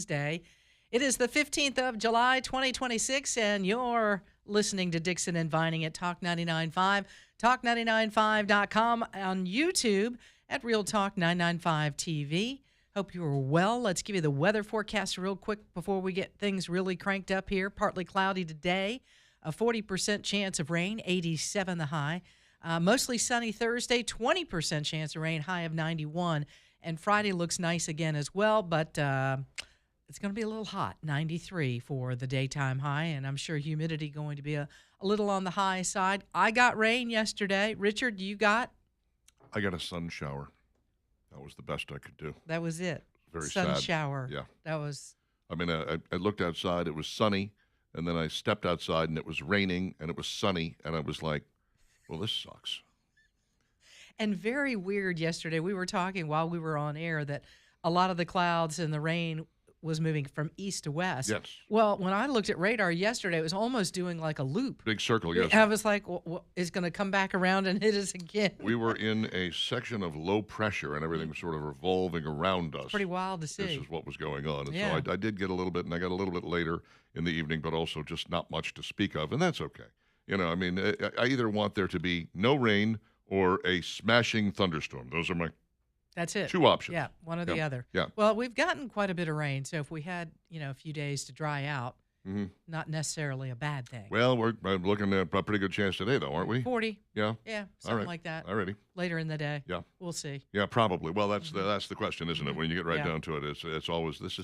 Wednesday. It is the 15th of July, 2026, and you're listening to Dixon and Vining at Talk 99.5, talk995.com, on YouTube at Real Talk 995 TV. Hope you are well. Let's give you the weather forecast real quick before we get things really cranked up here. Partly cloudy today, a 40% chance of rain, 87 the high. Mostly sunny Thursday, 20% chance of rain, high of 91. And Friday looks nice again as well, but it's going to be a little hot, 93 for the daytime high, and I'm sure humidity going to be a little on the high side. I got rain yesterday. Richard, you got? I got a sun shower. That was the best I could do. That was it. Very sun sad. shower. Yeah. That was. I mean, I looked outside. It was sunny, and then I stepped outside, and it was raining, and it was sunny, and I was like, well, this sucks. And very weird yesterday. We were talking while we were on air that a lot of the clouds and the rain was moving from east to west. Yes. Well, when I looked at radar yesterday, it was almost doing like a loop. Big circle, yes. I was like, well, it's going to come back around and hit us again. We were in a section of low pressure, and everything was sort of revolving around us. Pretty wild to see. This is what was going on. And Yeah. so I did get a little bit, and I got a little bit later in the evening, but also just not much to speak of, and that's okay. You know, I mean, I either want there to be no rain or a smashing thunderstorm. Those are my That's it. two options. Yeah, one or the other. Yeah. Well, we've gotten quite a bit of rain, so if we had, a few days to dry out, Mm-hmm. not necessarily a bad thing. Well, we're looking at a pretty good chance today, though, aren't we? 40. Yeah. Yeah, All something right. like that. Alrighty. Later in the day. Yeah. We'll see. Yeah, probably. Well, that's the question, isn't it? When you get right Yeah. down to it, it's always this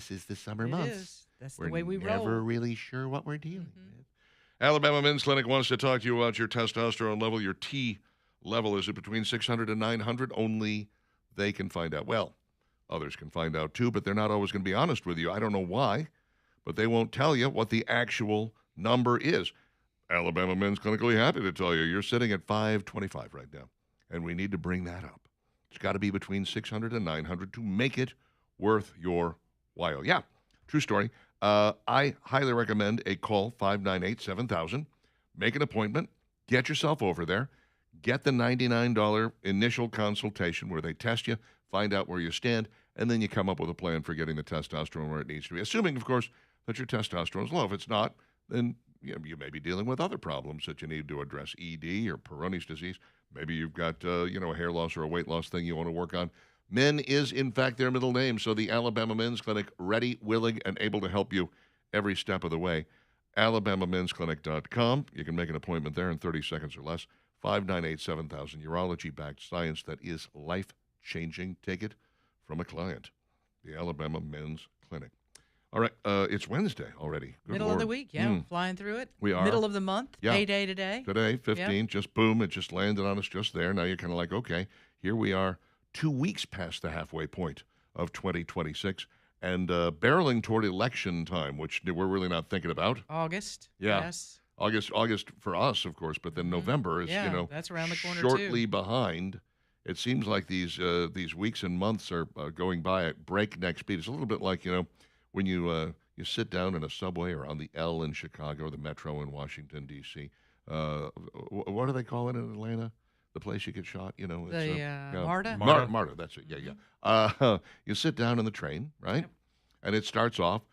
is the summer It months. is. That's We're the way we never roll. really sure what we're dealing with. Alabama Men's Clinic wants to talk to you about your testosterone level. Your T level, is it between 600 and 900? Only they can find out. Well, others can find out too, but they're not always going to be honest with you. I don't know why, but they won't tell you what the actual number is. Alabama Men's Clinically happy to tell you you're sitting at 525 right now, and we need to bring that up. It's got to be between 600 and 900 to make it worth your while. Yeah, true story. I highly recommend a call, 598-7000. Make an appointment. Get yourself over there. Get the $99 initial consultation where they test you, find out where you stand, and then you come up with a plan for getting the testosterone where it needs to be. Assuming, of course, that your testosterone is low. If it's not, then you may be dealing with other problems that you need to address, ED or Peyronie's disease. Maybe you've got a hair loss or a weight loss thing you want to work on. Men is, in fact, their middle name. So the Alabama Men's Clinic, ready, willing, and able to help you every step of the way. AlabamaMen'sClinic.com. You can make an appointment there in 30 seconds or less. 598-7000. Urology-backed science that is life-changing. Take it from a client. The Alabama Men's Clinic. All right, it's Wednesday already. Good Middle Lord. of the week, yeah. Flying through it. We are. Middle of the month. Yeah. Payday today. Today, 15, just boom, it just landed on us just there. Now you're kind of like, okay, here we are 2 weeks past the halfway point of 2026 and barreling toward election time, which we're really not thinking about. August. Yeah. Yes. August for us, of course, but then November is, Yeah, that's around the corner, shortly too. behind. It seems like these weeks and months are going by at breakneck speed. It's a little bit like, when you sit down in a subway or on the L in Chicago, the Metro in Washington, D.C. What do they call it in Atlanta? The place you get shot, it's, MARTA? MARTA, that's it, yeah. You sit down in the train, right? Yep. And it starts off,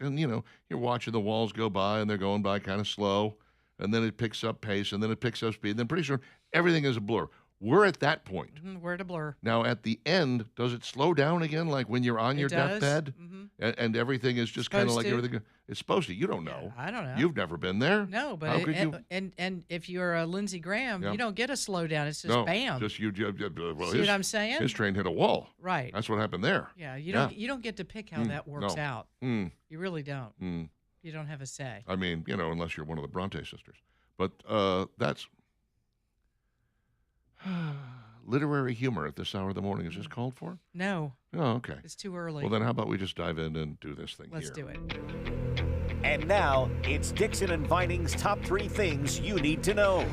and, you're watching the walls go by, and they're going by kind of slow, and then it picks up pace, and then it picks up speed, and then pretty soon everything is a blur. We're at that point. We're at a blur. Now, at the end, does it slow down again, like when you're on your does. deathbed, and everything is just kind of like Supposed to. everything? It's supposed to. You don't know. I don't know. You've never been there. No, but How could you? and if you're a Lindsey Graham, Yeah. you don't get a slowdown. It's just No, bam. just you. Well, See what I'm saying? His train hit a wall. Right. That's what happened there. Yeah. You don't get to pick how that works no. out. Mm, You really don't. mm. You don't have a say. I mean, unless you're one of the Bronte sisters. But that's literary humor at this hour of the morning. Is this called for? No, Oh, okay. it's too early. Well, then how about we just dive in and do this thing Let's here? do it. And now, it's Dixon and Vining's top 3 things you need to know.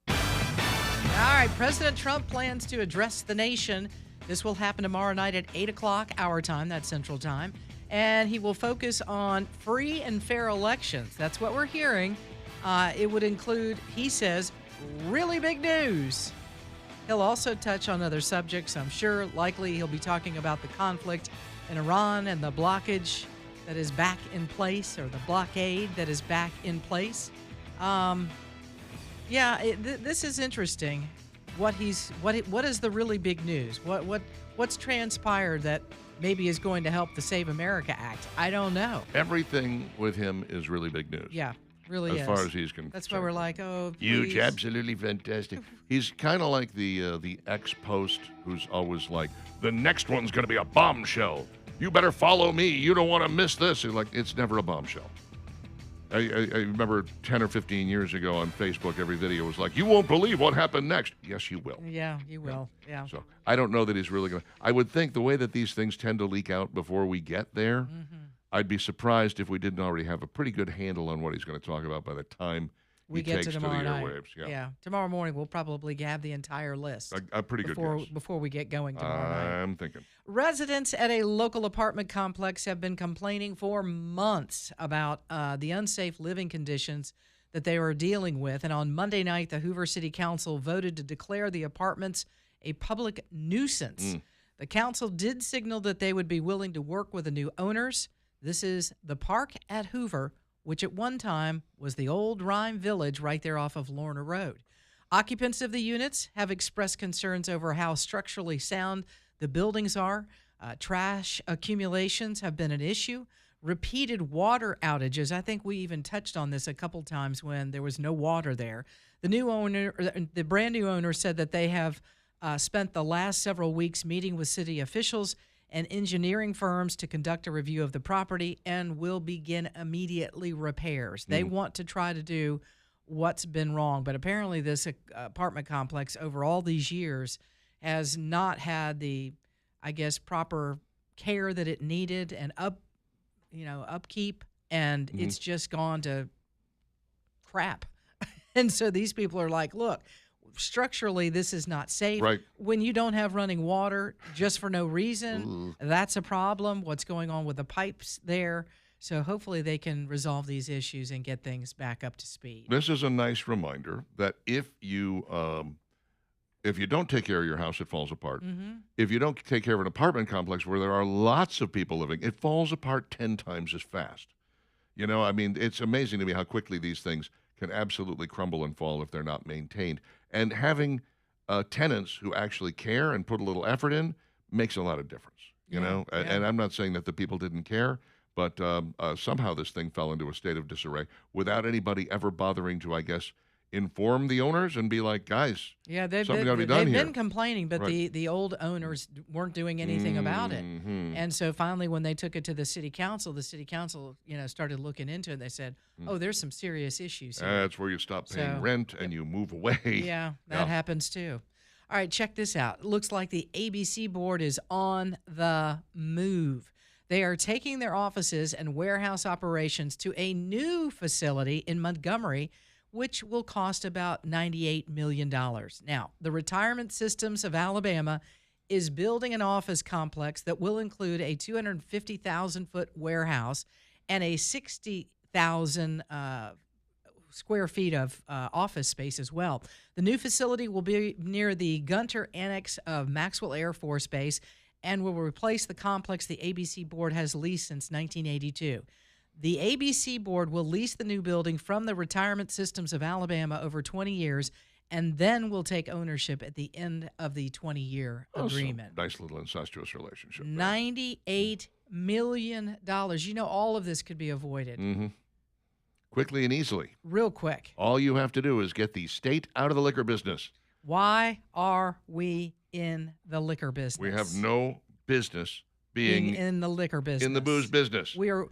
All right, President Trump plans to address the nation. This will happen tomorrow night at 8 o'clock our time, that's Central Time. And he will focus on free and fair elections. That's what we're hearing. It would include, he says, really big news. He'll also touch on other subjects, I'm sure. Likely he'll be talking about the conflict in Iran and the blockage that is back in place, or the blockade that is back in place. This is interesting. What is the really big news? What's transpired that maybe is going to help the Save America Act? I don't know. Everything with him is really big news. Yeah, really as far as he's concerned. That's why we're like, oh, huge, please. absolutely fantastic. He's kind of like the ex-post who's always like, the next one's going to be a bombshell. You better follow me. You don't want to miss this. And like, it's never a bombshell. I remember 10 or 15 years ago on Facebook, every video was like, you won't believe what happened next. Yes, you will. Yeah, you will. Yeah. So I don't know that he's really going to. I would think the way that these things tend to leak out before we get there, I'd be surprised if we didn't already have a pretty good handle on what he's going to talk about by the time we he get takes to to tomorrow the night. airwaves. Yeah. Tomorrow morning we'll probably have the entire list. A pretty good guess. Before we get going tomorrow night. I'm thinking. Residents at a local apartment complex have been complaining for months about the unsafe living conditions that they are dealing with. And on Monday night, the Hoover City Council voted to declare the apartments a public nuisance. The council did signal that they would be willing to work with the new owners. This is the Park at Hoover, which at one time was the old Rhyme Village right there off of Lorna Road. Occupants of the units have expressed concerns over how structurally sound the buildings are. Trash accumulations have been an issue. Repeated water outages. I think we even touched on this a couple times when there was no water there. The brand new owner said that they have spent the last several weeks meeting with city officials and engineering firms to conduct a review of the property and will begin immediately repairs. They want to try to do what's been wrong, but apparently this apartment complex over all these years has not had the, I guess, proper care that it needed and upkeep, and it's just gone to crap. And so these people are like, look, structurally this is not safe. Right. When you don't have running water just for no reason, that's a problem. What's going on with the pipes there? So hopefully they can resolve these issues and get things back up to speed. This is a nice reminder that if you don't take care of your house, it falls apart. If you don't take care of an apartment complex where there are lots of people living, it falls apart 10 times as fast. You know, I mean, it's amazing to me how quickly these things can absolutely crumble and fall if they're not maintained. And having tenants who actually care and put a little effort in makes a lot of difference, you know? Yeah. And I'm not saying that the people didn't care, but somehow this thing fell into a state of disarray without anybody ever bothering to, I guess, inform the owners and be like, guys, something got to be done they've here. been complaining, but the old owners weren't doing anything about it. And so finally, when they took it to the city council, started looking into it. They said, oh, there's some serious issues here. That's where you stop paying rent and you move away. Yeah, that happens too. All right, check this out. It looks like the ABC board is on the move. They are taking their offices and warehouse operations to a new facility in Montgomery, which will cost about $98 million. Now, the Retirement Systems of Alabama is building an office complex that will include a 250,000-foot warehouse and a 60,000 square feet of office space as well. The new facility will be near the Gunter Annex of Maxwell Air Force Base and will replace the complex the ABC board has leased since 1982. The ABC board will lease the new building from the Retirement Systems of Alabama over 20 years and then will take ownership at the end of the 20-year agreement. So nice little incestuous relationship. $98 million. You know, all of this could be avoided. Quickly and easily. Real quick. All you have to do is get the state out of the liquor business. Why are we in the liquor business? We have no business being in the liquor business. In the booze business. We are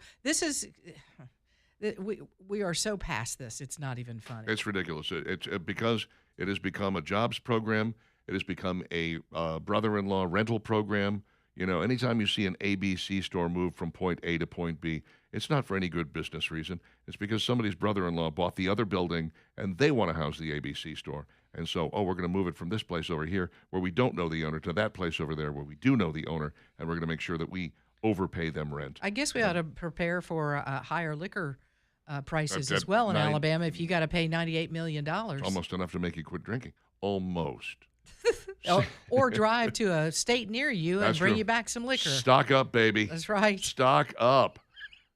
so past this. It's not even funny. It's ridiculous. It's because it has become a jobs program. It has become a brother-in-law rental program. You know, anytime you see an ABC store move from point A to point B, it's not for any good business reason. It's because somebody's brother-in-law bought the other building and they want to house the ABC store. And so, we're going to move it from this place over here where we don't know the owner to that place over there where we do know the owner, and we're going to make sure that we overpay them rent. I guess we ought to prepare for higher liquor prices as well in Alabama if you got to pay $98 million. It's almost enough to make you quit drinking. Almost. Or drive to a state near you and That's bring true. you back some liquor. Stock up, baby. That's right. Stock up.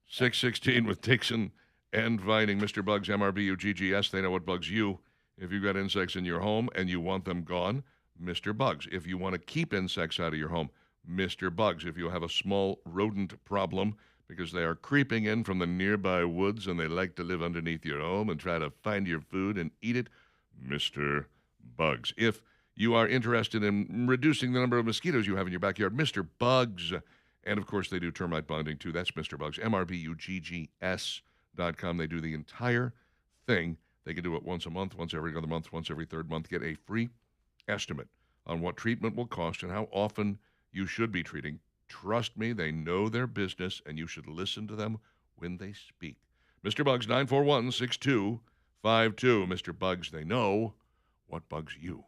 616 with Dixon and Vining. Mr. Bugs, MRBUGGS. They know what bugs you. If you've got insects in your home and you want them gone, Mr. Bugs. If you want to keep insects out of your home, Mr. Bugs. If you have a small rodent problem because they are creeping in from the nearby woods and they like to live underneath your home and try to find your food and eat it, Mr. Bugs. If you are interested in reducing the number of mosquitoes you have in your backyard, Mr. Bugs. And, of course, they do termite bonding, too. That's Mr. Bugs, MRBUGGS.com. They do the entire thing. They can do it once a month, once every other month, once every third month. Get a free estimate on what treatment will cost and how often you should be treating. Trust me, they know their business, and you should listen to them when they speak. Mr. Bugs, 941-6252. Mr. Bugs, they know what bugs you.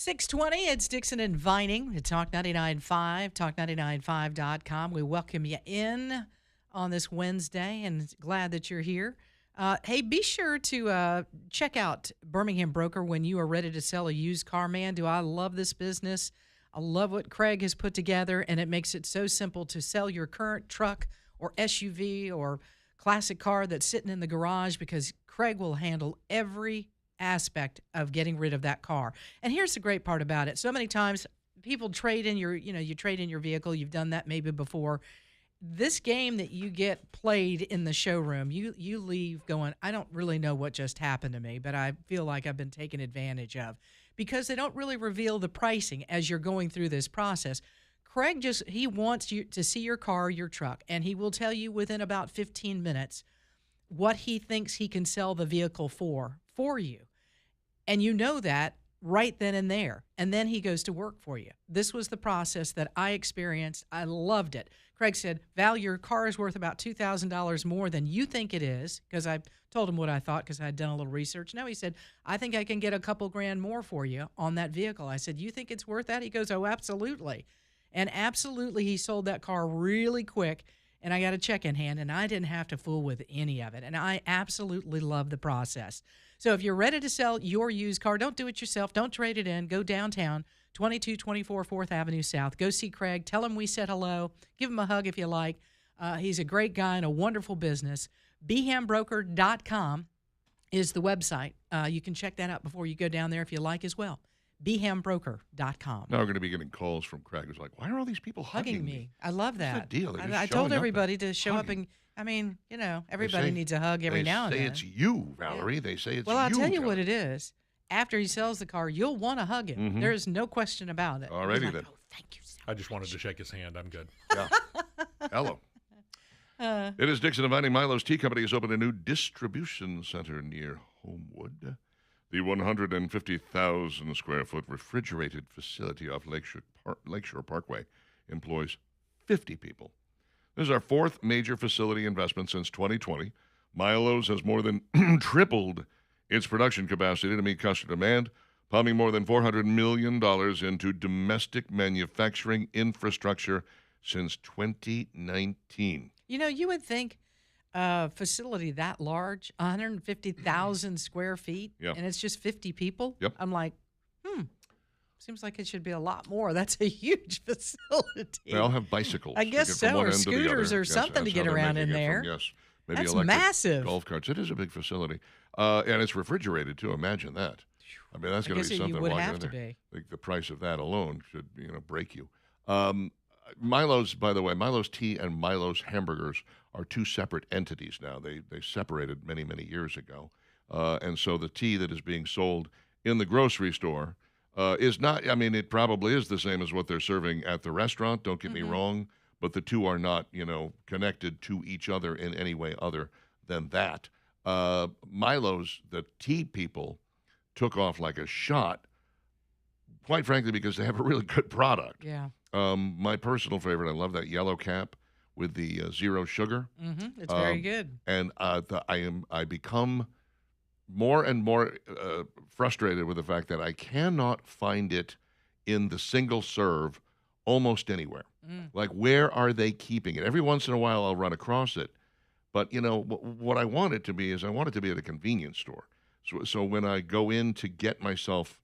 620, it's Dixon and Vining at Talk 99.5, talk995.com. We welcome you in on this Wednesday and glad that you're here. Hey, be sure to check out Birmingham Broker when you are ready to sell a used car. Man, do I love this business. I love what Craig has put together, and it makes it so simple to sell your current truck or SUV or classic car that's sitting in the garage because Craig will handle every aspect of getting rid of that car. And here's the great part about it. So many times people trade in you trade in your vehicle. You've done that maybe before. This game that you get played in the showroom, you leave going, I don't really know what just happened to me, but I feel like I've been taken advantage of because they don't really reveal the pricing as you're going through this process. Craig he wants you to see your car, your truck, and he will tell you within about 15 minutes what he thinks he can sell the vehicle for you. And you know that right then and there. And then he goes to work for you. This was the process that I experienced. I loved it. Craig said, Val, your car is worth about $2,000 more than you think it is, because I told him what I thought because I had done a little research. No, he said, I think I can get a couple grand more for you on that vehicle. I said, you think it's worth that? He goes, oh, absolutely. And absolutely, he sold that car really quick. And I got a check in hand, and I didn't have to fool with any of it. And I absolutely love the process. So if you're ready to sell your used car, don't do it yourself. Don't trade it in. Go downtown, 2224 4th Avenue South. Go see Craig. Tell him we said hello. Give him a hug if you like. He's a great guy and a wonderful business. BehamBroker.com is the website. You can check that out before you go down there if you like as well. BehamBroker.com. Now we're going to be getting calls from Craig who's like, why are all these people hugging me? I love that. What's the deal? I told everybody to show up and, everybody needs a hug every now and then. They say it's you, Valerie. Yeah. They say it's you. Well, I'll tell you what it is. After he sells the car, you'll want to hug him. Mm-hmm. There is no question about it. All righty then. Oh, thank you so I just wanted to shake his hand. I'm good. Yeah. Hello. It is Dixon and Vining. Milo's Tea Company has opened a new distribution center near Homewood. The 150,000 square foot refrigerated facility off Lakeshore Parkway employs 50 people. This is our fourth major facility investment since 2020. Milo's has more than tripled its production capacity to meet customer demand, pumping more than $400 million into domestic manufacturing infrastructure since 2019. You would think a facility that large, 150,000 square feet, and it's just 50 people. Yep. I'm like, seems like it should be a lot more. That's a huge facility. They all have bicycles. I guess so, or scooters or something to get around in there. Yes. Maybe that's electric massive. Golf carts. It is a big facility. And it's refrigerated, too. Imagine that. I mean, that's going to be something. You would have to be. The price of that alone should, break you. Milo's, by the way, Milo's Tea and Milo's Hamburgers are two separate entities now. They separated many, many years ago. And so the tea that is being sold in the grocery store is not, it probably is the same as what they're serving at the restaurant. Don't get me wrong. But the two are not, connected to each other in any way other than that. Milo's, the tea people, took off like a shot, quite frankly, because they have a really good product. Yeah. My personal favorite, I love that yellow cap with the zero sugar. Mm-hmm. It's very good. And I become more and more frustrated with the fact that I cannot find it in the single serve almost anywhere. Like, where are they keeping it? Every once in a while, I'll run across it. But, what I want it to be is I want it to be at a convenience store. So when I go in to get myself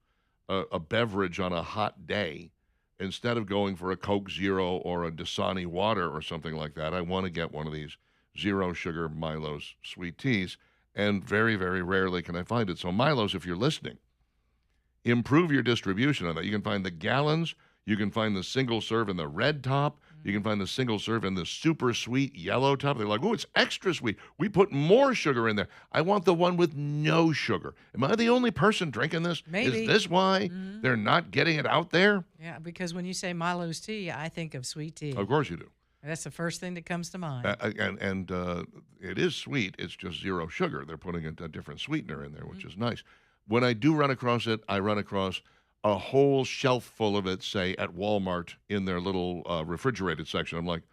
a beverage on a hot day, instead of going for a Coke Zero or a Dasani water or something like that, I want to get one of these zero sugar Milo's sweet teas. And very, very rarely can I find it. So Milo's, if you're listening, improve your distribution on that. You can find the gallons. You can find the single serve in the red top. You can find the single serve in the super sweet yellow top. They're like, oh, it's extra sweet. We put more sugar in there. I want the one with no sugar. Am I the only person drinking this? Maybe. Is this why they're not getting it out there? Yeah, because when you say Milo's tea, I think of sweet tea. Of course you do. That's the first thing that comes to mind. And it is sweet. It's just zero sugar. They're putting a different sweetener in there, which is nice. When I do run across it, I run across a whole shelf full of it, say, at Walmart in their little refrigerated section. I'm like,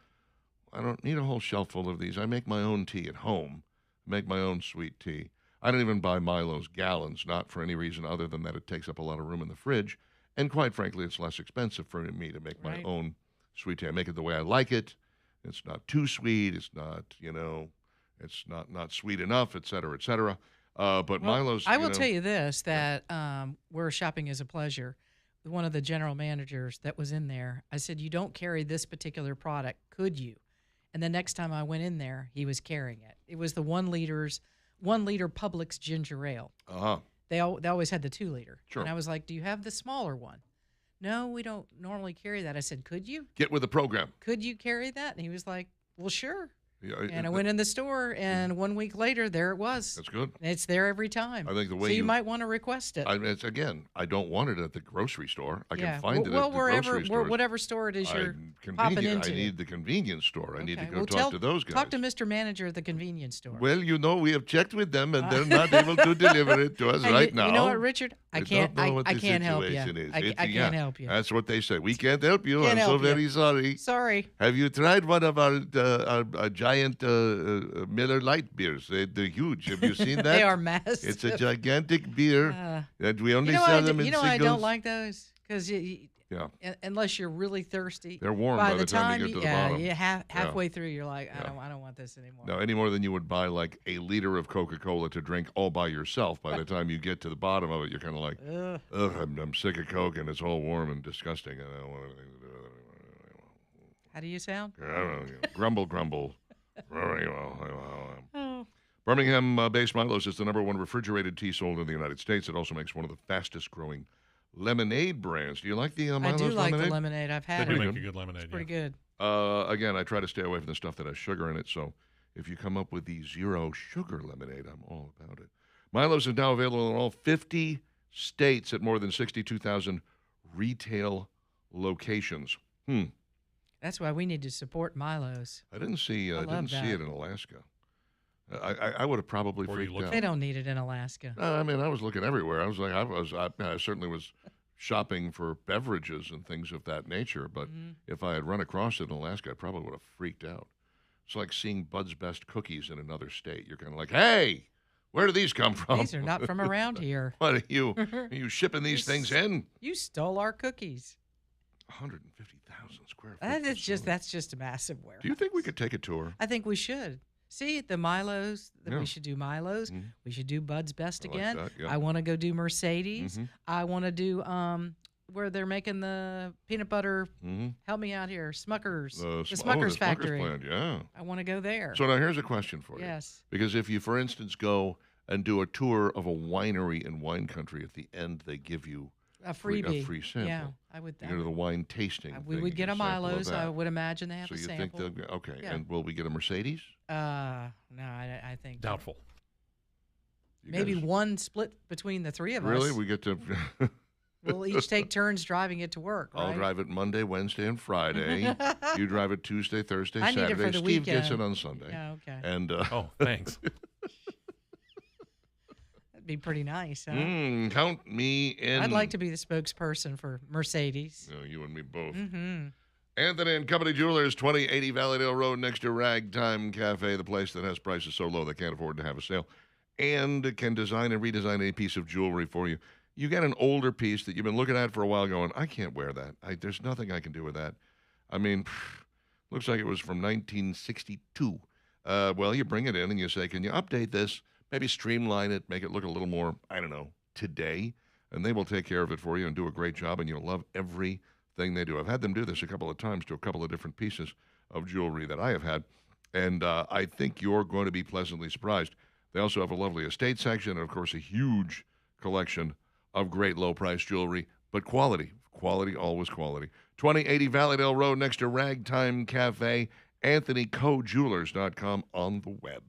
I don't need a whole shelf full of these. I make my own tea at home, make my own sweet tea. I don't even buy Milo's gallons, not for any reason other than that it takes up a lot of room in the fridge. And quite frankly, it's less expensive for me to make my Right. own sweet tea. I make it the way I like it. It's not too sweet. It's not, it's not sweet enough, et cetera, et cetera. But Well, Milo's, I will tell you this, that where shopping is a pleasure, one of the general managers that was in there, I said, you don't carry this particular product, could you? And the next time I went in there, he was carrying it. It was the 1 liter Publix ginger ale. Uh-huh. They always had the 2 liter. Sure. And I was like, do you have the smaller one? No, we don't normally carry that. I said, could you? Get with the program. Could you carry that? And he was like, well, sure. Yeah, And I went in the store, and 1 week later, there it was. That's good. It's there every time. I think the way so you you- might want to request it. I mean, I don't want it at the grocery store. I yeah. can find it well, at the wherever, grocery store. whatever store it is you're I popping into. I need the convenience store. I need to Okay. go Well, talk to those guys. Talk to Mr. Manager at the convenience store. Well, we have checked with them, and they're not able to deliver it to us Hey, right now. You know what, Richard? I They can't. don't know what I the can't help you. situation is. I can't help you. That's what they say. We can't help you. Can't I'm so help you. very sorry. Sorry. Have you tried one of our giant Miller Lite beers? They're huge. Have you seen that? They are massive. It's a gigantic beer that we only You know sell why them in you know why I singles. don't like those? Because Yeah. unless you're really thirsty, They're warm by the time you get to the bottom. halfway through, you're like, I don't want this anymore. No, any more than you would buy like a liter of Coca-Cola to drink all by yourself. By the time you get to the bottom of it, you're kind of like, Ugh. ugh, I'm sick of Coke and it's all warm and disgusting. And I don't want anything to do with it. How do you sound? I don't know. Grumble, grumble. Oh, Birmingham-based Milo's is the #1 refrigerated tea sold in the United States. It also makes one of the fastest-growing lemonade brands. Do you like the I Milo's do like lemonade? the lemonade. I've They had do it. make good. a good lemonade. Pretty yeah. good. Again, I try to stay away from the stuff that has sugar in it. So if you come up with the zero sugar lemonade, I'm all about it. Milo's is now available in all 50 states at more than 62,000 retail locations. That's why we need to support Milo's. I didn't see. I I love didn't see that. it in Alaska. I would have probably Or you freaked look- out. They don't need it in Alaska. I mean, I was looking everywhere. I was like, I certainly was shopping for beverages and things of that nature. But if I had run across it in Alaska, I probably would have freaked out. It's like seeing Bud's Best cookies in another state. You're kind of like, hey, where do these come from? These are not from around here. What are you shipping these things in? You stole our cookies. 150,000 square feet. That's facility. just a massive warehouse. Do you think we could take a tour? I think we should. See, the Milos, Yeah. we should do Milos. Mhm. We should do Bud's Best I like again. that, yeah. I want to go do Mercedes. Mhm. I want to do where they're making the peanut butter. Mm-hmm. Help me out here. Smuckers. The the Smuckers factory. plant, yeah. I want to go there. So now here's a question for you. Yes. Because if you, for instance, go and do a tour of a winery in wine country, at the end they give you A free- a freebie. free sample. Yeah, I would. you go to the wine tasting. we thing, would you get a get sample of Milos. I that. would imagine they have So a you sample. think they'll okay? Yeah. And will we get a Mercedes? No, I think Doubtful. You maybe guys- one split between the three of Really, us. we get to. We'll each take turns driving it to work. I'll right? drive it Monday, Wednesday, and Friday. You drive it Tuesday, Thursday, I need it Saturday. for the Steve gets it weekend. on Sunday. Yeah, okay. And Oh, thanks. That'd be pretty nice. Huh? count me in. I'd like to be the spokesperson for Mercedes. You know, you and me both. Mm-hmm. Anthony and Company Jewelers, 2080 Valleydale Road, next to Ragtime Cafe, the place that has prices so low they can't afford to have a sale, and can design and redesign any piece of jewelry for you. You get an older piece that you've been looking at for a while going, I can't wear that. There's nothing I can do with that. I mean, looks like it was from 1962. Well, you bring it in and you say, can you update this? Maybe streamline it, make it look a little more, I don't know, today. And they will take care of it for you and do a great job, and you'll love everything they do. I've had them do this a couple of times to a couple of different pieces of jewelry that I have had, and I think you're going to be pleasantly surprised. They also have a lovely estate section and, of course, a huge collection of great low-price jewelry, but quality. Quality, always quality. 2080 Valleydale Road next to Ragtime Cafe, AnthonyCoJewelers.com on the web.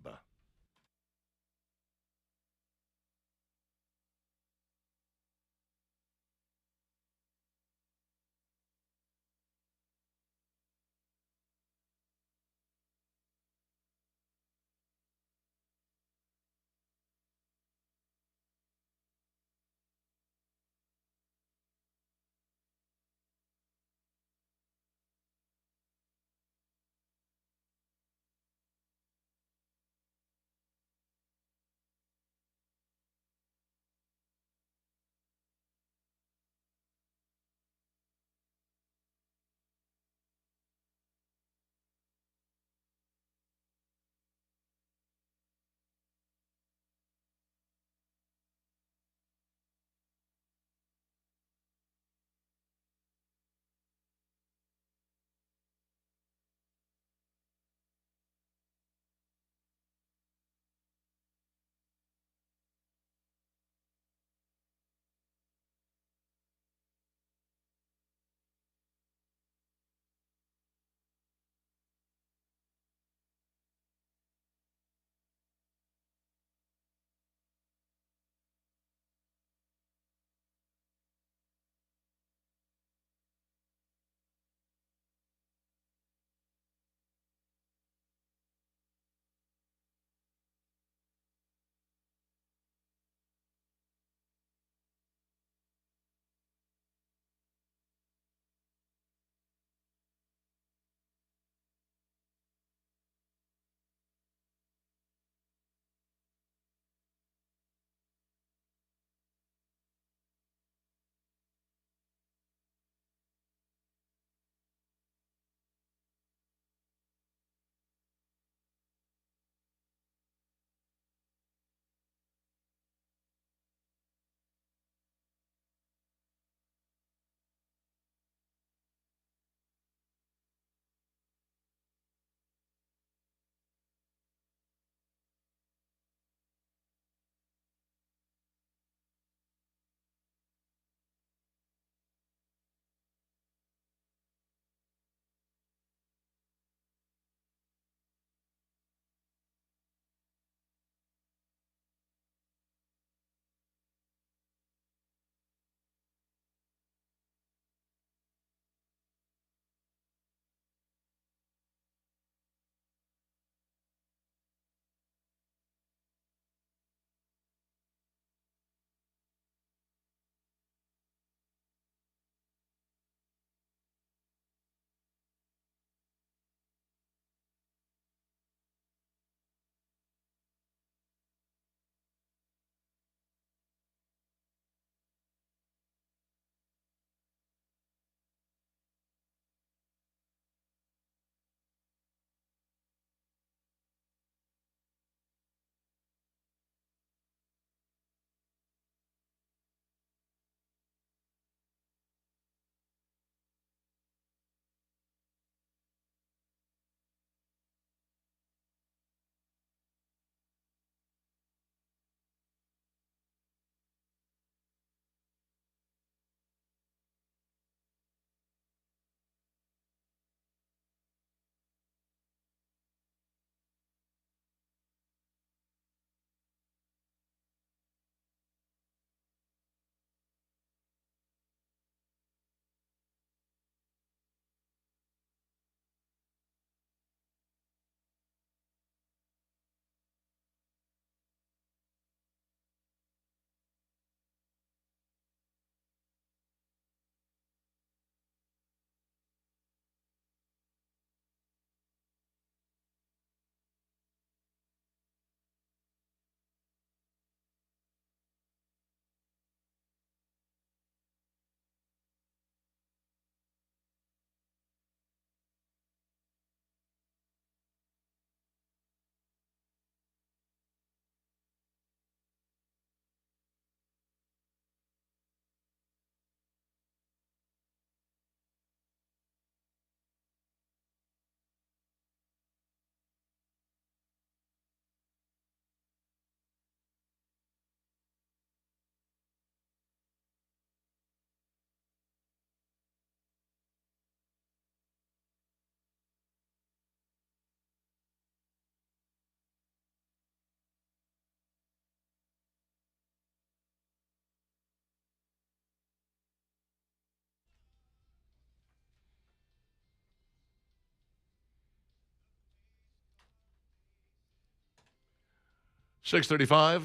6:35.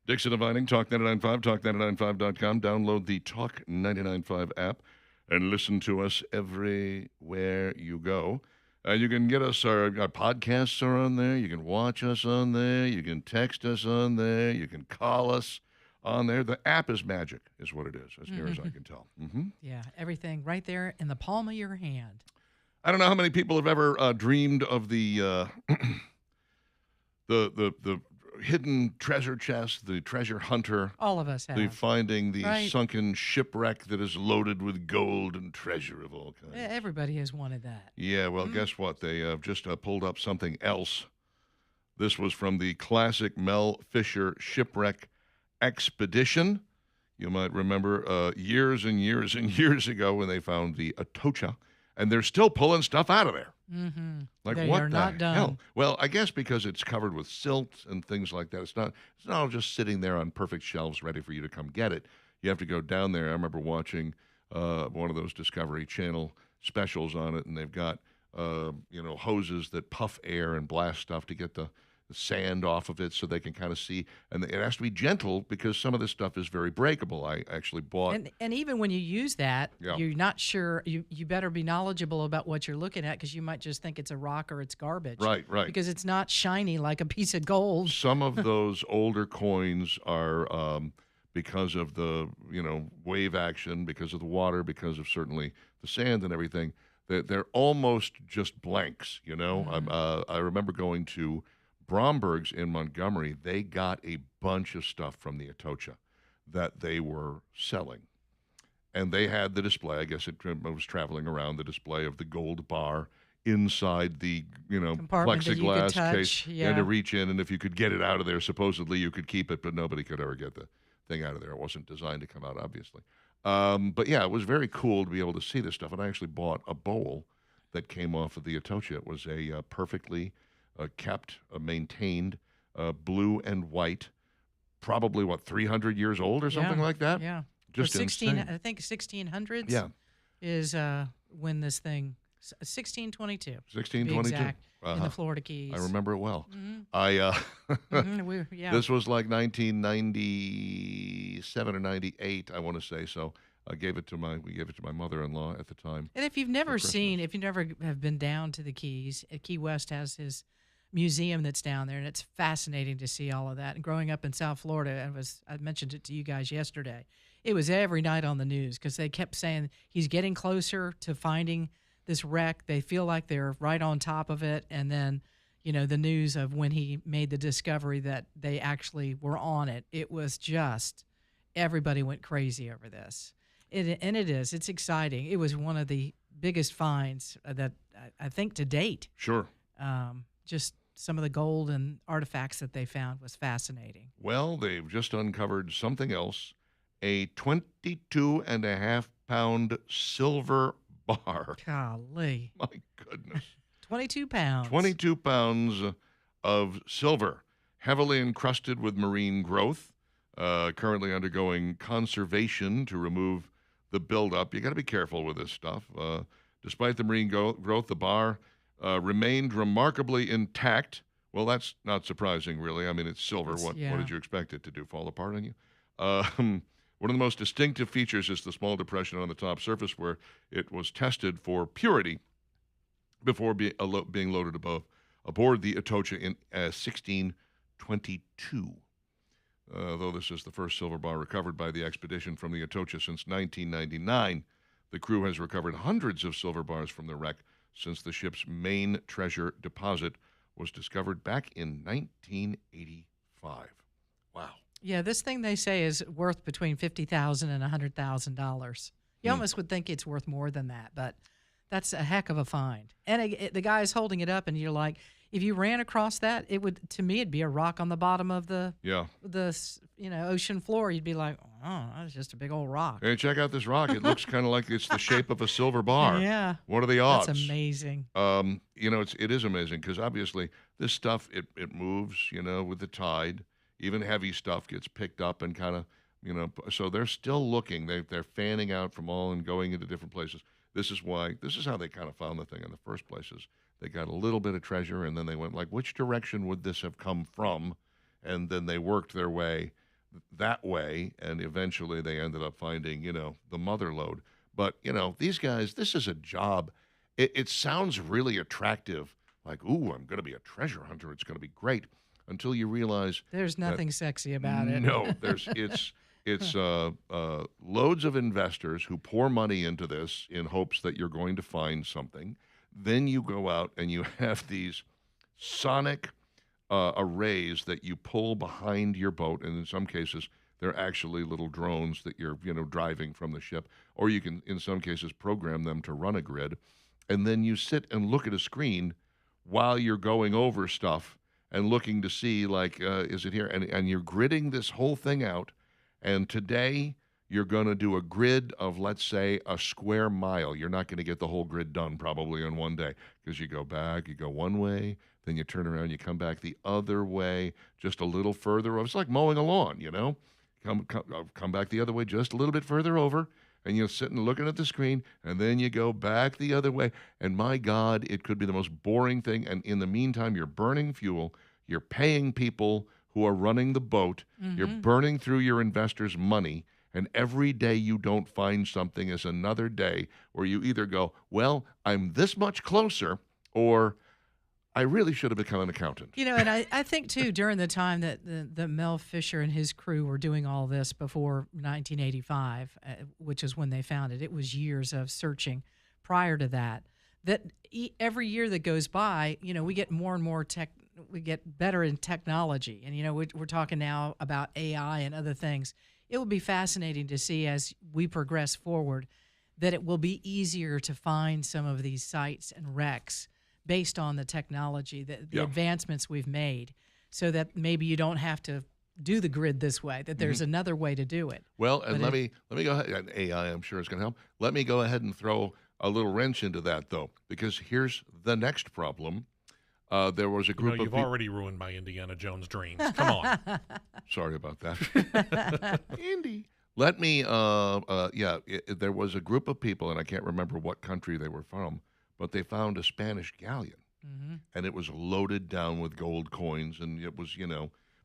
Dixon Inviting, Talk 99.5, talk995.com. Download the Talk 99.5 app and listen to us everywhere you go. You can get us, our podcasts are on there. You can watch us on there. You can text us on there. You can call us on there. The app is magic, is what it is, as near as I can tell. Mm-hmm. Yeah, everything right there in the palm of your hand. I don't know how many people have ever dreamed of the the hidden treasure chest, the treasure hunter, All of us have. the finding the Right. sunken shipwreck that is loaded with gold and treasure of all kinds. Everybody has wanted that. Yeah, well, guess what? They just pulled up something else. This was from the classic Mel Fisher shipwreck expedition. You might remember years and years and years ago when they found the Atocha, and they're still pulling stuff out of there. Mm-hmm. Like, They what are the not done. hell? Well, I guess because it's covered with silt and things like that. It's not all just sitting there on perfect shelves ready for you to come get it. You have to go down there. I remember watching one of those Discovery Channel specials on it, and they've got hoses that puff air and blast stuff to get the sand off of it so they can kind of see. And it has to be gentle because some of this stuff is very breakable. I actually bought... And even when you use that, Yeah. you're not sure. You better be knowledgeable about what you're looking at because you might just think it's a rock or it's garbage. Right. Because it's not shiny like a piece of gold. Some of those older coins are because of the wave action, because of the water, because of certainly the sand and everything. They're almost just blanks. I remember going to Bromberg's in Montgomery. They got a bunch of stuff from the Atocha that they were selling, and they had the display. I guess it was traveling around the display of the gold bar inside the Compartment that you could plexiglass touch, case. You had to yeah. reach in, and if you could get it out of there, supposedly you could keep it, but nobody could ever get the thing out of there. It wasn't designed to come out, obviously. But yeah, it was very cool to be able to see this stuff, and I actually bought a bowl that came off of the Atocha. It was a perfectly kept, maintained, blue and white, probably 300 years old or something like that. Yeah. Just 16, insane. I think 1600s Yeah. is when this thing, 1622. 1622. Exact, in Uh-huh. the Florida Keys. I remember it well. Mhm. I this was like 1997 or 98, I want to say. So we gave it to my mother-in-law at the time. And if you've never Christmas. seen, if you never have been down to the Keys, Key West has his museum that's down there, and it's fascinating to see all of that. And growing up in South Florida, I mentioned it to you guys yesterday. It was every night on the news because they kept saying he's getting closer to finding this wreck. They feel like they're right on top of it, and then the news of when he made the discovery that they actually were on it. It was just everybody went crazy over this. It's exciting. It was one of the biggest finds that I think to date. Sure. Just some of the gold and artifacts that they found was fascinating. Well, they've just uncovered something else, a 22.5-pound silver bar. Golly. My goodness. 22 pounds. 22 pounds of silver, heavily encrusted with marine growth, currently undergoing conservation to remove the buildup. You got to be careful with this stuff. Despite the marine growth, the bar remained remarkably intact. Well, that's not surprising, really. I mean, it's silver. What did you expect it to do? Fall apart on you? One of the most distinctive features is the small depression on the top surface where it was tested for purity before being loaded aboard the Atocha in 1622. Though this is the first silver bar recovered by the expedition from the Atocha since 1999, the crew has recovered hundreds of silver bars from the wreck since the ship's main treasure deposit was discovered back in 1985. Wow. Yeah, this thing they say is worth between $50,000 and $100,000. You almost would think it's worth more than that, but that's a heck of a find. And the guy's holding it up, and you're like, if you ran across that, to me it'd be a rock on the bottom of the ocean floor. You'd be like, oh, that's just a big old rock. Hey, check out this rock. It looks kind of like it's the shape of a silver bar. Yeah. What are the odds? That's amazing. It is amazing because obviously this stuff it moves, with the tide. Even heavy stuff gets picked up and kind of, so they're still looking. They're fanning out from all and going into different places. This is how they kind of found the thing in the first place. Is They got a little bit of treasure, and then they went like, which direction would this have come from? And then they worked their way that way, and eventually they ended up finding, the mother lode. But, these guys, this is a job. It sounds really attractive, like, ooh, I'm going to be a treasure hunter. It's going to be great, until you realize there's nothing sexy about it. No, it's loads of investors who pour money into this in hopes that you're going to find something. Then you go out and you have these sonic arrays that you pull behind your boat, and in some cases they're actually little drones that you're driving from the ship, or you can in some cases program them to run a grid, and then you sit and look at a screen while you're going over stuff and looking to see, like, is it here? And you're gridding this whole thing out. And today you're going to do a grid of, let's say, a square mile. You're not going to get the whole grid done probably in one day, because you go back, you go one way, then you turn around, you come back the other way, just a little further. It's like mowing a lawn, Come back the other way just a little bit further over, and you're sitting looking at the screen, and then you go back the other way. And my God, it could be the most boring thing. And in the meantime, you're burning fuel. You're paying people who are running the boat. Mm-hmm. You're burning through your investors' money. And every day you don't find something is another day where you either go, well, I'm this much closer, or I really should have become an accountant. And I think, too, during the time that the Mel Fisher and his crew were doing all this before 1985, which is when they found it, it was years of searching prior to that, every year that goes by, we get more and more we get better in technology. And, we're talking now about AI and other things. It will be fascinating to see as we progress forward that it will be easier to find some of these sites and wrecks based on the technology, the advancements we've made, so that maybe you don't have to do the grid this way, that there's another way to do it. Well, and let me go ahead. And AI, I'm sure, is going to help. Let me go ahead and throw a little wrench into that, though, because here's the next problem. There was a group of you've already ruined my Indiana Jones dreams. Come on. Sorry about that. Indy. Let me, there was a group of people, and I can't remember what country they were from, but they found a Spanish galleon, and it was loaded down with gold coins, and it was,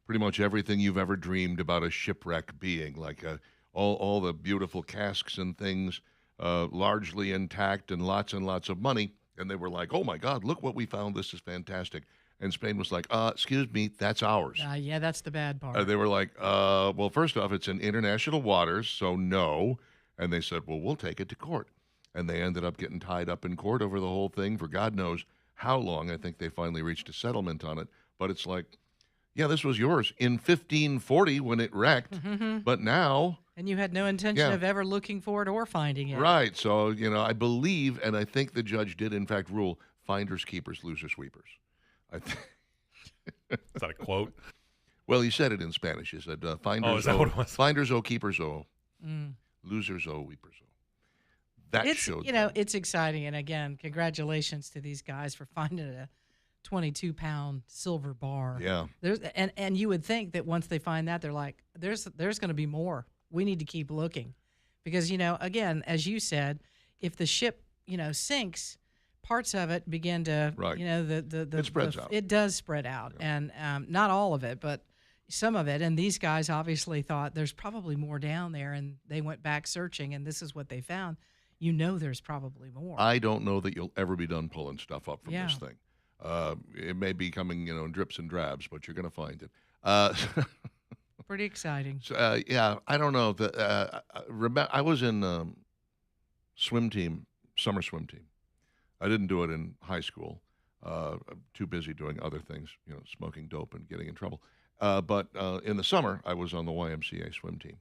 pretty much everything you've ever dreamed about a shipwreck being, like all the beautiful casks and things, largely intact, and lots of money. And they were like, oh, my God, look what we found. This is fantastic. And Spain was like, excuse me, that's ours. Yeah, that's the bad part. They were like, well, first off, it's in international waters, so no. And they said, well, we'll take it to court. And they ended up getting tied up in court over the whole thing for God knows how long. I think they finally reached a settlement on it. But it's like, yeah, this was yours in 1540 when it wrecked, but now... And you had no intention of ever looking for it or finding it. Right. So, I believe, and I think the judge did, in fact, rule finders, keepers, losers, sweepers. Is that a quote? Well, he said it in Spanish. He said, finders, is that what it was? Finders, keepers, losers, weepers, That showed it's exciting. And again, congratulations to these guys for finding a 22-pound silver bar. Yeah. And you would think that once they find that, they're like, there's going to be more. We need to keep looking. Because, again, as you said, if the ship, sinks, parts of it begin to, it spreads out. It does spread out. Yeah. And not all of it, but some of it. And these guys obviously thought there's probably more down there, and they went back searching, and this is what they found. There's probably more. I don't know that you'll ever be done pulling stuff up from this thing. It may be coming, in drips and drabs, but you're going to find it. Pretty exciting. So, I don't know. I was in swim team, summer swim team. I didn't do it in high school. I'm too busy doing other things, smoking dope and getting in trouble. But in the summer, I was on the YMCA swim team.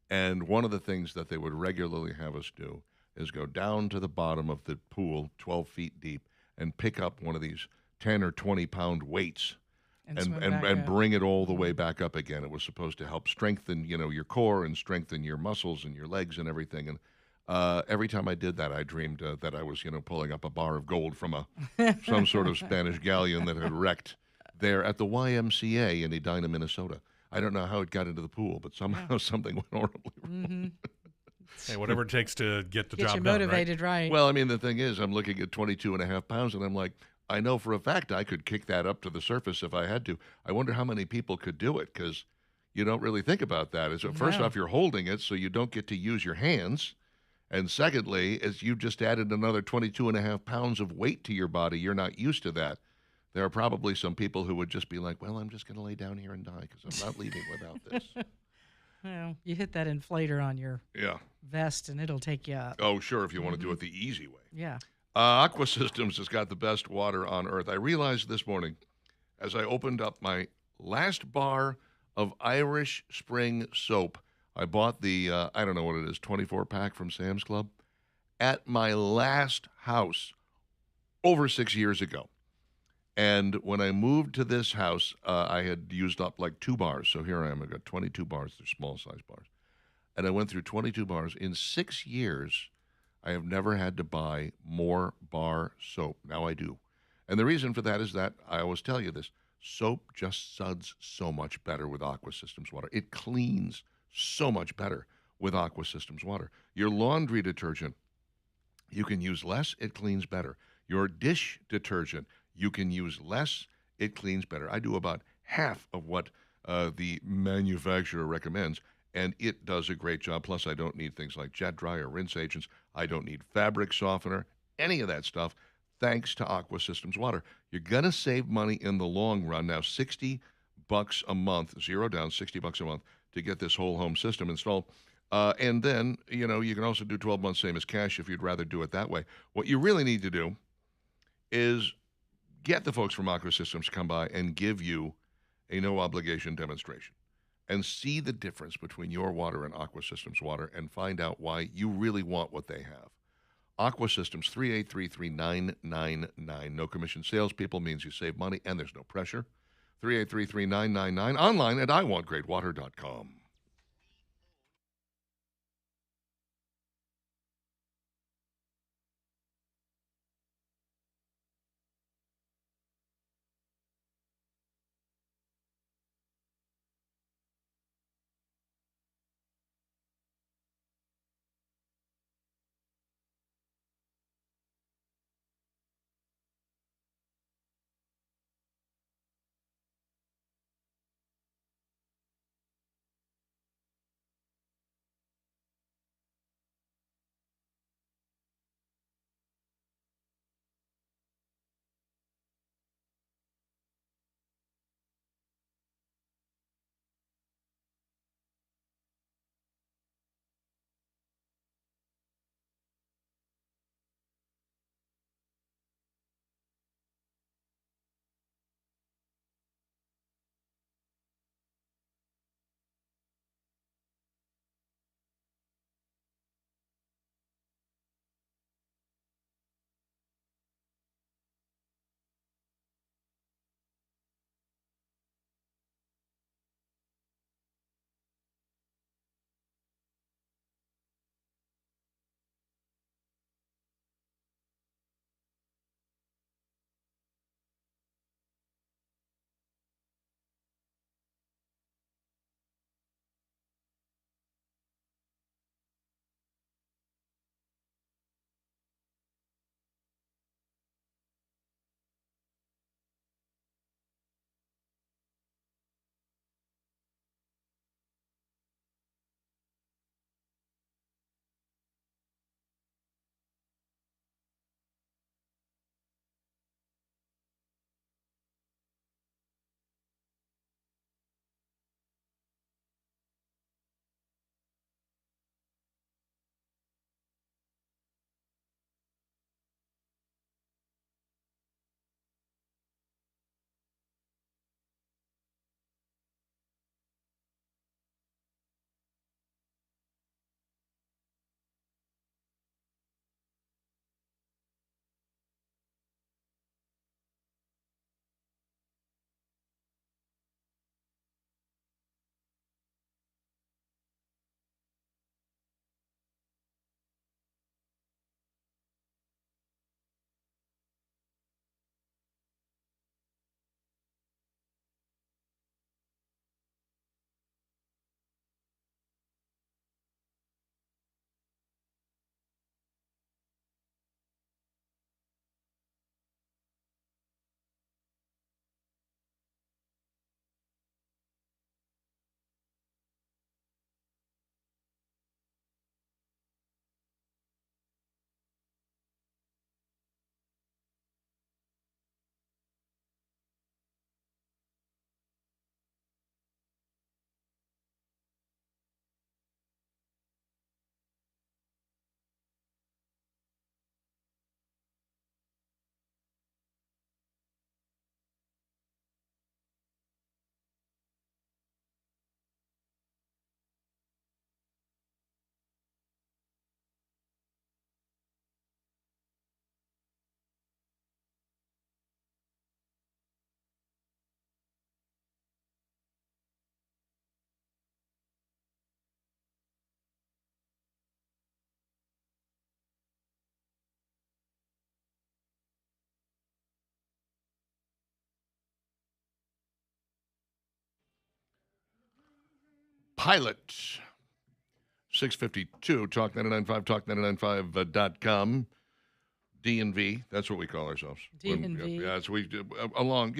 And one of the things that they would regularly have us do is go down to the bottom of the pool, 12 feet deep, and pick up one of these 10 or 20-pound weights and bring it all the way back up again. It was supposed to help strengthen, your core and strengthen your muscles and your legs and everything. And every time I did that, I dreamed that I was, pulling up a bar of gold from some sort of Spanish galleon that had wrecked there at the YMCA in Edina, Minnesota. I don't know how it got into the pool, but somehow something went horribly wrong. Hey, whatever it takes to get the job done. Get you motivated, right? Well, I mean, the thing is, I'm looking at 22.5 pounds, and I'm like, I know for a fact I could kick that up to the surface if I had to. I wonder how many people could do it because you don't really think about that. First No. off, you're holding it, so you don't get to use your hands. And secondly, as you've just added another 22 and a half pounds of weight to your body, you're not used to that. There are probably some people who would just be like, well, I'm just going to lay down here and die because I'm not leaving without this. Well, you hit that inflator on your Yeah. vest and it'll take you up. Oh, sure, if you want to do it the easy way. Yeah. Aqua Systems has got the best water on earth. I realized this morning as I opened up my last bar of Irish Spring soap. I bought the, I don't know what it is, 24-pack from Sam's Club at my last house over 6 years ago. And when I moved to this house, I had used up like 2 bars. So here I am. I've got 22 bars. They're small-size bars. And I went through 22 bars. In 6 years, I have never had to buy more bar soap. Now I do. And the reason for that is that, I always tell you this, soap just suds so much better with Aqua Systems water. It cleans so much better with Aqua Systems water. Your laundry detergent, you can use less, it cleans better. Your dish detergent, you can use less, it cleans better. I do about half of what the manufacturer recommends, and it does a great job. Plus, I don't need things like jet dry or rinse agents. I don't need fabric softener, any of that stuff, thanks to Aqua Systems water. You're going to save money in the long run. Now, $60 a month, zero down, $60 a month to get this whole home system installed. And then, you can also do 12 months, same as cash, if you'd rather do it that way. What you really need to do is get the folks from Aqua Systems to come by and give you a no-obligation demonstration and see the difference between your water and Aqua Systems water and find out why you really want what they have. Aqua Systems, 383-3999. No commission salespeople means you save money and there's no pressure. 383-3999. Online at iwantgreatwater.com. Pilot. 652, Talk 995, talk995.com. D&V, that's what we call ourselves. D&V. Yeah, so we along,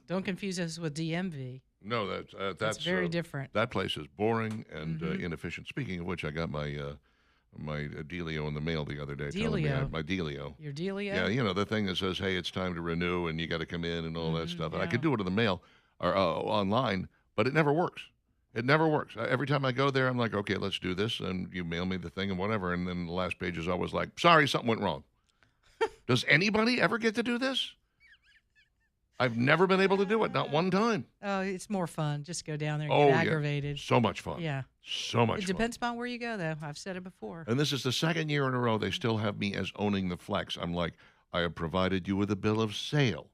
Don't confuse us with DMV. no, that's very different. That place is boring and inefficient. Speaking of which, I got my Delio in the mail the other day. Telling me my Delio. Your Delio? Yeah, the thing that says, hey, it's time to renew and you got to come in and all that stuff. And I could do it in the mail or online, but it never works. It never works. Every time I go there, I'm like, okay, let's do this. And you mail me the thing and whatever. And then the last page is always like, sorry, something went wrong. Does anybody ever get to do this? I've never been able to do it, not one time. Oh, it's more fun. Just go down there and get aggravated. So much fun. Yeah. So much fun. It depends upon where you go, though. I've said it before. And this is the second year in a row they still have me as owning the Flex. I'm like, I have provided you with a bill of sale.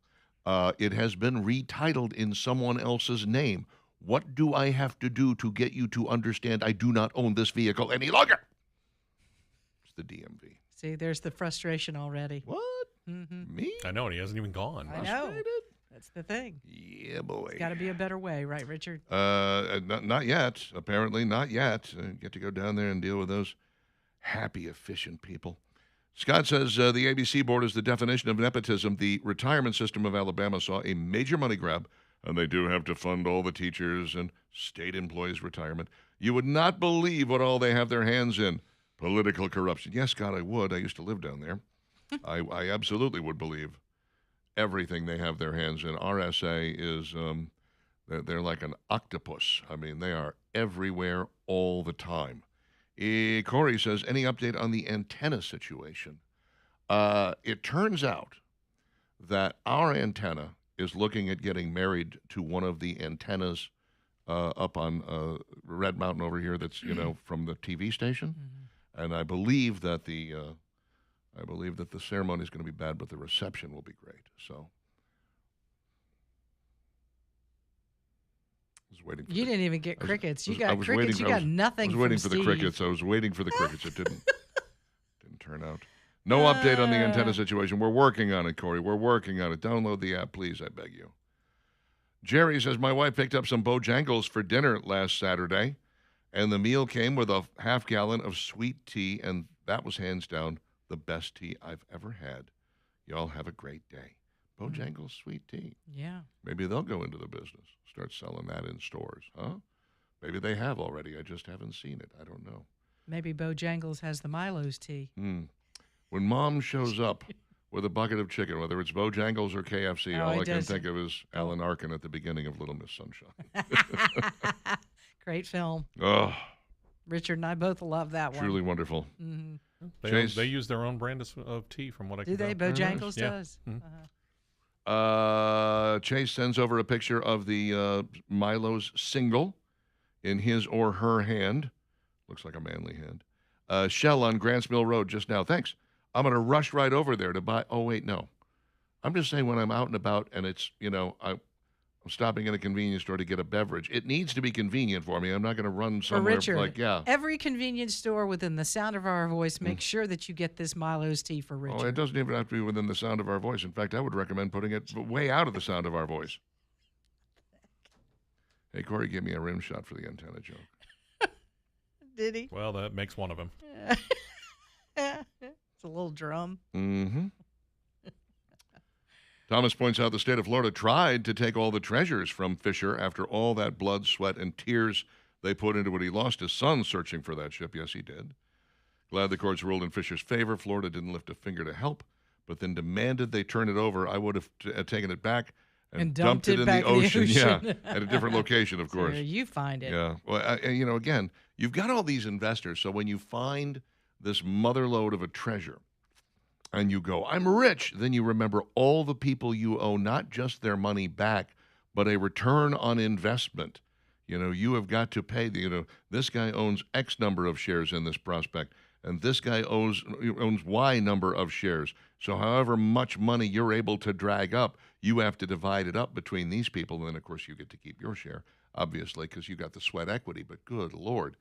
It has been retitled in someone else's name. What do I have to do to get you to understand I do not own this vehicle any longer? It's the DMV. See, there's the frustration already. What? Mm-hmm. Me? I know, and he hasn't even gone. I know. That's the thing. Yeah, boy. It's got to be a better way, right, Richard? Not yet. Apparently not yet. Get to go down there and deal with those happy, efficient people. Scott says the ABC board is the definition of nepotism. The retirement system of Alabama saw a major money grab, and they do have to fund all the teachers and state employees' retirement. You would not believe what all they have their hands in. Political corruption. Yes, Scott, I would. I used to live down there. I absolutely would believe everything they have their hands in. RSA is, they're like an octopus. I mean, they are everywhere all the time. Corey says, any update on the antenna situation? It turns out that our antenna is looking at getting married to one of the antennas up on Red Mountain over here that's, from the TV station. Mm-hmm. And I believe that the ceremony is going to be bad, but the reception will be great. So I was waiting for you didn't even get crickets. You got crickets. Waiting, you got nothing. I was waiting for the crickets. I was waiting for the crickets. It didn't turn out. No update on the antenna situation. We're working on it, Corey. We're working on it. Download the app, please. I beg you. Jerry says, my wife picked up some Bojangles for dinner last Saturday, and the meal came with a half-gallon of sweet tea, and that was hands down the best tea I've ever had. Y'all have a great day. Bojangles sweet tea. Yeah. Maybe they'll go into the business, start selling that in stores, huh? Maybe they have already. I just haven't seen it. I don't know. Maybe Bojangles has the Milo's tea. When Mom shows up with a bucket of chicken, whether it's Bojangles or KFC, all I can think of is Alan Arkin at the beginning of Little Miss Sunshine. Great film. Oh, Richard and I both love that one. truly wonderful. Mm-hmm. They use their own brand of tea, from what I can tell. Do they? Bojangles does. Mm-hmm. Chase sends over a picture of the Milo's single in his or her hand. Looks like a manly hand. Shell on Grants Mill Road just now. Thanks. I'm going to rush right over there to buy. Oh, wait, no. I'm just saying when I'm out and about and it's, I'm stopping in a convenience store to get a beverage. It needs to be convenient for me. I'm not going to run somewhere Richard, every convenience store within the sound of our voice, make sure that you get this Milo's tea for Richard. Oh, it doesn't even have to be within the sound of our voice. In fact, I would recommend putting it way out of the sound of our voice. Hey, Corey, give me a rim shot for the antenna joke. Did he? Well, that makes one of them. It's a little drum. Mm-hmm. Thomas points out the state of Florida tried to take all the treasures from Fisher after all that blood, sweat, and tears they put into it. He lost his son searching for that ship. Yes, he did. Glad the courts ruled in Fisher's favor. Florida didn't lift a finger to help, but then demanded they turn it over. I would have taken it back and dumped it in the ocean. Yeah, at a different location, of course. So you find it. Yeah. Well, again, you've got all these investors. So when you find this motherlode of a treasure, and you go, I'm rich, then you remember all the people you owe, not just their money back, but a return on investment. You have got to pay, this guy owns X number of shares in this prospect, and this guy owns Y number of shares. So however much money you're able to drag up, you have to divide it up between these people, and then, of course, you get to keep your share, obviously, because you got the sweat equity. But good Lord,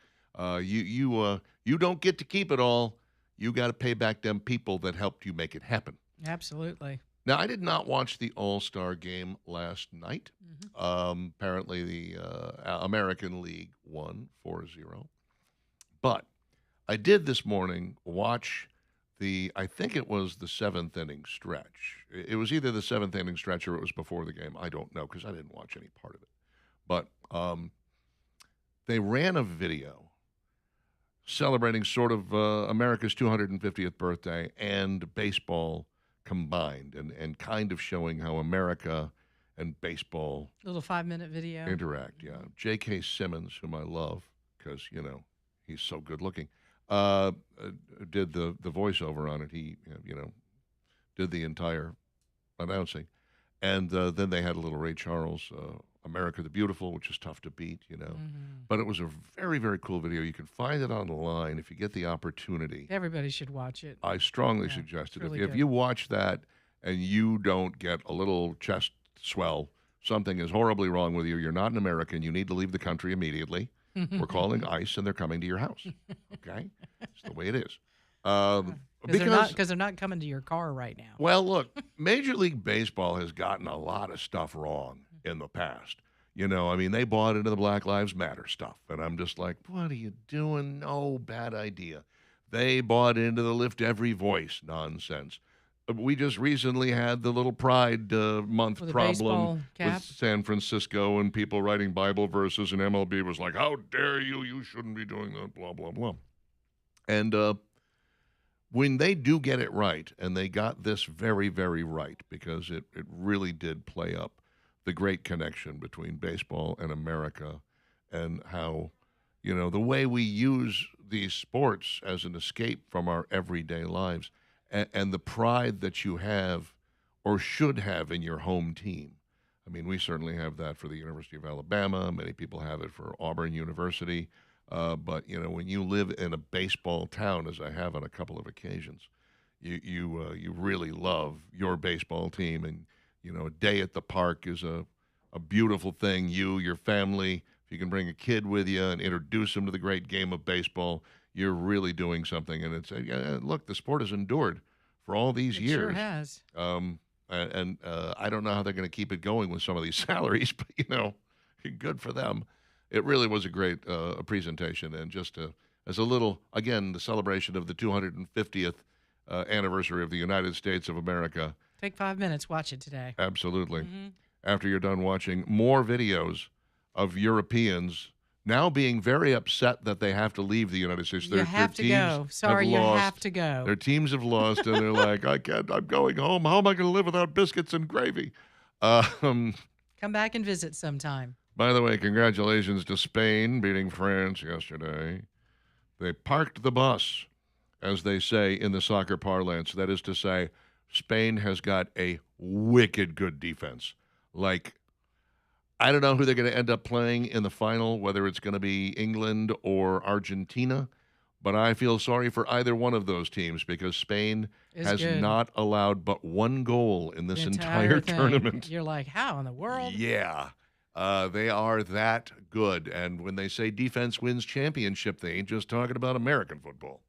you don't get to keep it all. You got to pay back them people that helped you make it happen. Absolutely. Now, I did not watch the All-Star game last night. Apparently, the American League won 4-0. But I did this morning watch I think it was the seventh inning stretch. It was either the seventh inning stretch or it was before the game. I don't know because I didn't watch any part of it. But they ran a video celebrating sort of America's 250th birthday and baseball combined, and kind of showing how America and baseball Little 5-minute video. interact. Yeah, J.K. Simmons, whom I love because he's so good looking, did the voiceover on it. He did the entire announcing, and then they had a little Ray Charles, America the Beautiful, which is tough to beat, But it was a very, very cool video. You can find it online if you get the opportunity. Everybody should watch it. I strongly suggest it. really If good. you watch that and you don't get a little chest swell, something is horribly wrong with you. You're not an American. You need to leave the country immediately. We're calling ICE, and they're coming to your house. Okay? It's the way it is. Because they're not coming to your car right now. Well, look, Major League Baseball has gotten a lot of stuff wrong in the past. They bought into the Black Lives Matter stuff, and I'm just like, what are you doing? No, bad idea. They bought into the Lift Every Voice nonsense. We just recently had the little Pride Month With a baseball problem cap? with San Francisco and people writing Bible verses, and MLB was like, how dare you? You shouldn't be doing that, blah, blah, blah. And when they do get it right, and they got this very, very right, because it really did play up the great connection between baseball and America, and how, the way we use these sports as an escape from our everyday lives, and the pride that you have or should have in your home team. I mean, we certainly have that for the University of Alabama. Many people have it for Auburn University. But, when you live in a baseball town, as I have on a couple of occasions, you really love your baseball team. And, a day at the park is a beautiful thing. Your family, if you can bring a kid with you and introduce them to the great game of baseball, you're really doing something. And it's, look, the sport has endured for all these It years. sure has. And I don't know how they're going to keep it going with some of these salaries, but, good for them. It really was a great presentation, and just as a little, again, the celebration of the 250th anniversary of the United States of America. Take 5 minutes. Watch it today. Absolutely. After you're done watching more videos of Europeans now being very upset that they have to leave the United States. You have to go. Sorry, you have to go. Their teams have lost, and they're like, I can't, I'm going home. How am I going to live without biscuits and gravy? Come back and visit sometime. By the way, congratulations to Spain beating France yesterday. They parked the bus, as they say in the soccer parlance. That is to say, Spain has got a wicked good defense. Like, I don't know who they're going to end up playing in the final, whether it's going to be England or Argentina, but I feel sorry for either one of those teams because Spain has not allowed but one goal in this entire tournament. You're like, how in the world? Yeah. They are that good. And when they say defense wins championship, they ain't just talking about American football.